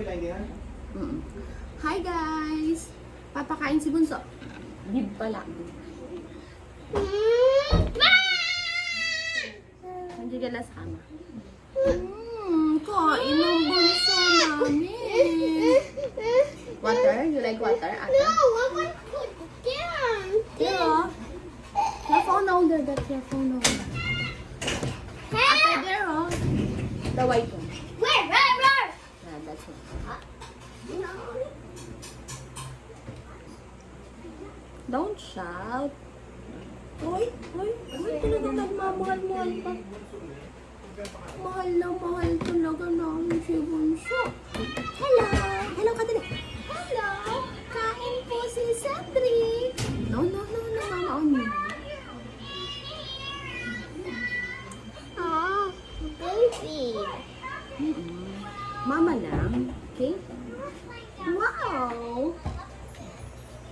Hi guys! Papakain si Bunso. Bib pala. Hindi ka na sama. Kain ng Bunso namin. Water? You like water, ate? No, I want to put it down. Yeah. Your phone holder. That's your phone holder. Ate, there oh. The white one. Where? Yeah, that's it. No. Don't shout. Uy, talaga nagmamahal-mahal pa. Mahal na mahal talaga namin si Bunso. Hello! Hello ka dali. Hello! Kain po si Cedric. No, mama on me. Oh, baby. Mama lang, okay? Wow!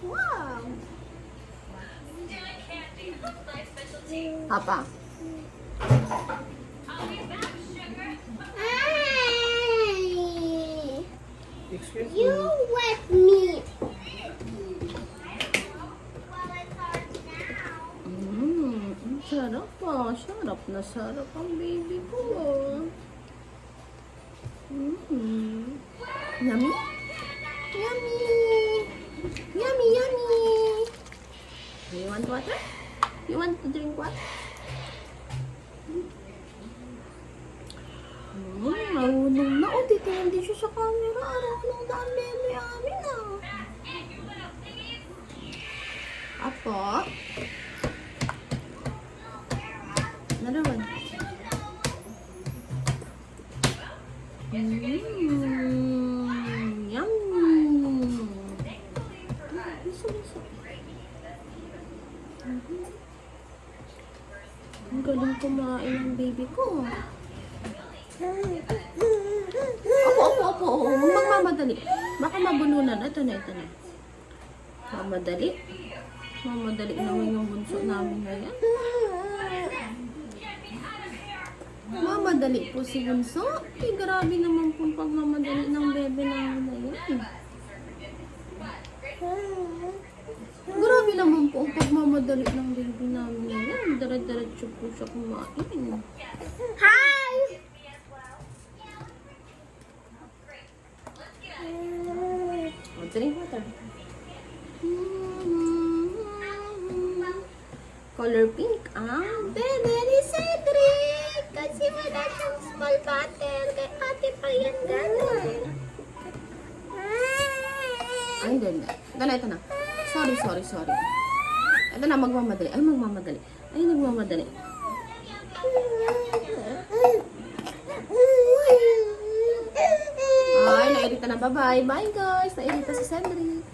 Wow! Papa. Hey, you wet me. Ang sarap pa. Sarap na sarap ang baby ko. Yummy? Yummy! Yummy! Do you want water? You want to drink water? Marunong na. O, dito hindi siya sa camera. Marunong na ang bebe amin Apo? Another one. Yum! Liso. Ang galing kumain ng baby ko. Opo. Huwag magmamadali. Baka mabulunan. Ito na. Mamadali naman yung bunso namin ngayon. Mamadali po si Bunso. Ay, grabe naman po pagmamadali ng bebe namin ngayon. Grabe naman po ang pagmamadali ng baby namin ngayon. Dire-diretso po siya kumain. Hi. Drink water. Color pink. Bebe ni Cedric. Kasi wala siyang small bottle. Kaya ate pa yan gano'n. Ay, hindi. Ito na. Sorry. Ito na, magmamadali. Ay, nagmamadali. Ay, nairita na. Bye-bye. Bye, guys. Nairita si Cedric.